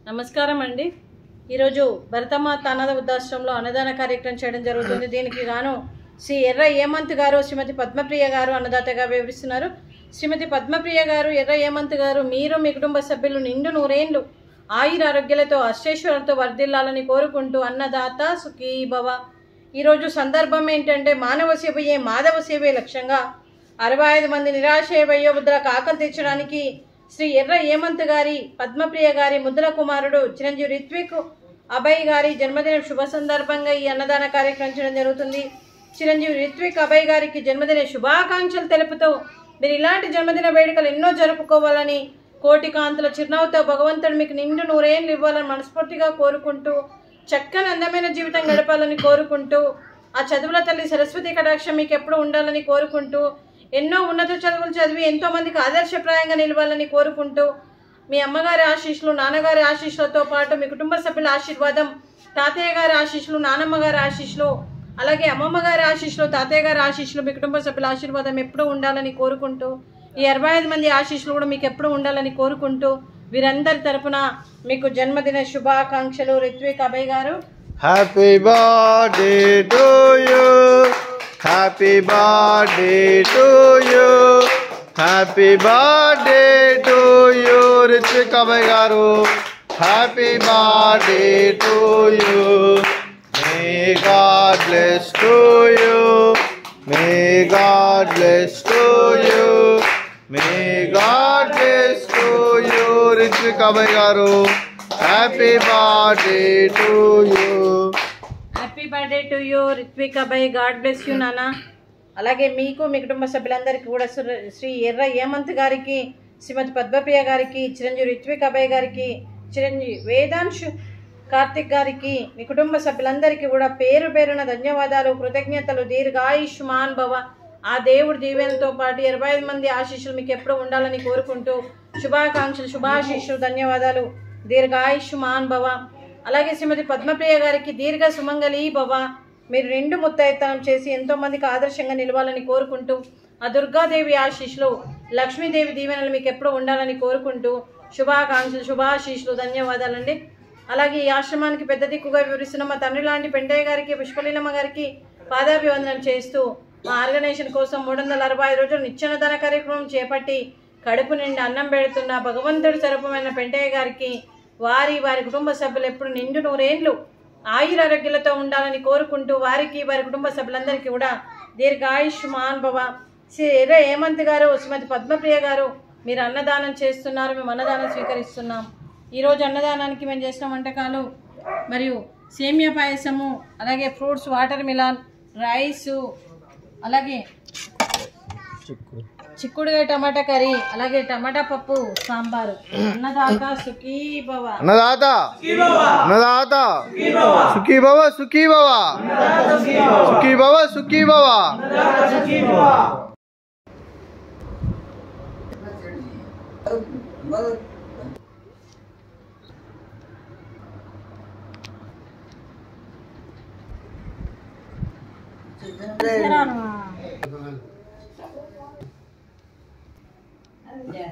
నమస్కారం అండి. ఈరోజు భరతమాత అనాథ వృద్ధాశ్రమంలో అన్నదాన కార్యక్రమం చేయడం జరుగుతుంది. దీనికి గాను శ్రీ ఎర్ర హేమంత్ గారు, శ్రీమతి పద్మప్రియ గారు అన్నదాతగా వివరిస్తున్నారు. శ్రీమతి పద్మప్రియ గారు, ఎర్ర హేమంత్ గారు, మీరు మీ కుటుంబ సభ్యులు నిండు నూరేండ్లు ఆయుర ఆరోగ్యాలతో అష్టైశ్వర్యాలతో వర్ధిల్లాలని కోరుకుంటూ అన్నదాత సుఖీ భవ. ఈరోజు సందర్భం ఏంటంటే మానవ సేవయే మాధవ సేవే లక్ష్యంగా 65 మంది నిరాశ్రయ వయోవృద్ధులకు ఆకలి తీర్చడానికి శ్రీ ఎర్ర హేమంత్ గారి, పద్మప్రియ గారి ముద్దుల కుమారుడు చిరంజీవి రిత్విక్ అభయ్ గారి జన్మదిన శుభ సందర్భంగా ఈ అన్నదాన కార్యక్రమం చేయడం జరుగుతుంది. చిరంజీవి రిత్విక్ అభయ్ గారికి జన్మదిన శుభాకాంక్షలు తెలుపుతూ మీరు ఇలాంటి జన్మదిన వేడుకలు ఎన్నో జరుపుకోవాలని, కోటి కాంతుల చిరునవ్వుతో భగవంతుడు మీకు నిండు నూరేళ్ళు ఇవ్వాలని మనస్ఫూర్తిగా కోరుకుంటూ, చక్కని అందమైన జీవితం గడపాలని కోరుకుంటూ, ఆ చదువుల తల్లి సరస్వతి కటాక్షం మీకు ఎప్పుడు ఉండాలని కోరుకుంటూ, ఎన్నో ఉన్నత చదువులు చదివి ఎంతో మందికి ఆదర్శప్రాయంగా నిలవాలని కోరుకుంటూ, మీ అమ్మగారి ఆశీస్సులు, నాన్నగారి ఆశీస్సులతో పాటు మీ కుటుంబ సభ్యుల ఆశీర్వాదం, తాతయ్య గారి ఆశీస్సులు, నానమ్మ గారి ఆశీస్సులు, అలాగే అమ్మమ్మ గారి ఆశీస్సులు, తాతయ్య గారి ఆశీస్సులు, మీ కుటుంబ సభ్యుల ఆశీర్వాదం ఎప్పుడూ ఉండాలని కోరుకుంటూ, ఈ 65 మంది ఆశీస్సులు కూడా మీకు ఎప్పుడు ఉండాలని కోరుకుంటూ, వీరందరి తరపున మీకు జన్మదిన శుభాకాంక్షలు. Ritvik Abhay garu, happy birthday to you, happy birthday to you, happy birthday to you Ritvik Abhay garu, happy birthday to you. May God bless to you, may God bless to you, may God bless to you Ritvik Abhay garu, happy birthday to you. Happy birthday to you Ritvik Abhay, God bless you నాన్న. అలాగే మీకు మీ కుటుంబ సభ్యులందరికీ కూడా శ్రీ ఎర్ర హేమంత్ గారికి, శ్రీమతి పద్మప్రియ గారికి, చిరంజీవి రిత్విక్ అభయ్ గారికి, చిరంజీవి వేదాంశు కార్తిక్ గారికి, మీ కుటుంబ సభ్యులందరికీ కూడా పేరు పేరున ధన్యవాదాలు, కృతజ్ఞతలు. దీర్ఘాయుష్మాన్ భవ. ఆ దేవుడి దీవెనలతో పాటు 25 మంది ఆశీస్సులు మీకు ఎప్పుడు ఉండాలని కోరుకుంటూ, శుభాకాంక్షలు, శుభాశీస్సులు, ధన్యవాదాలు. దీర్ఘాయుష్మాన్ భవ. అలాగే శ్రీమతి పద్మప్రియ గారికి దీర్ఘ సుమంగళి భవ. మీరు నిండు ముత్తైతనం చేసి ఎంతో మందికి ఆదర్శంగా నిలవాలని కోరుకుంటూ, ఆ దుర్గాదేవి ఆశీస్సులు, లక్ష్మీదేవి దీవెనలు మీకు ఎప్పుడు ఉండాలని కోరుకుంటూ, శుభాకాంక్షలు, శుభాశీస్సులు, ధన్యవాదాలండి. అలాగే ఈ ఆశ్రమానికి పెద్ద దిక్కుగా వివరిస్తున్న మా తండ్రి లాంటి పెంటయ్య గారికి, పుష్పలీలమ్మ గారికి పాదాభివందనం చేస్తూ, మా ఆర్గనైజేషన్ కోసం 365 రోజులు నిత్యాన్నదాన కార్యక్రమం చేపట్టి కడుపు నిండి అన్నం పెడుతున్న భగవంతుడి స్వరూపమైన పెంటయ్య గారికి, వారి కుటుంబ సభ్యులు ఎప్పుడు నిండు నూరేండ్లు ఆయురారోగ్యాలతో ఉండాలని కోరుకుంటూ, వారికి వారి కుటుంబ సభ్యులందరికీ కూడా దీర్ఘాయుష్మాన్ భవ. శ్రీ ఎర్ర హేమంత్ గారు, శ్రీమతి పద్మప్రియ గారు, మీరు అన్నదానం చేస్తున్నారు, మేము అన్నదానం స్వీకరిస్తున్నాం. ఈరోజు అన్నదానానికి మేము చేసిన వంటకాలు మరియు సేమియా పాయసము, అలాగే ఫ్రూట్స్, వాటర్ మిలాన్, రైసు, అలాగే చిక్కుడుగా టమాటా కర్రీ, అలాగే టమాటా పప్పు, సాంబారు. అన్నదాత సుఖీ భవ. అన్నదాత అన్నదాత సుఖీ భవ, సుఖీ భవ, సుఖీ భవ, సుఖీ భవ. Yeah.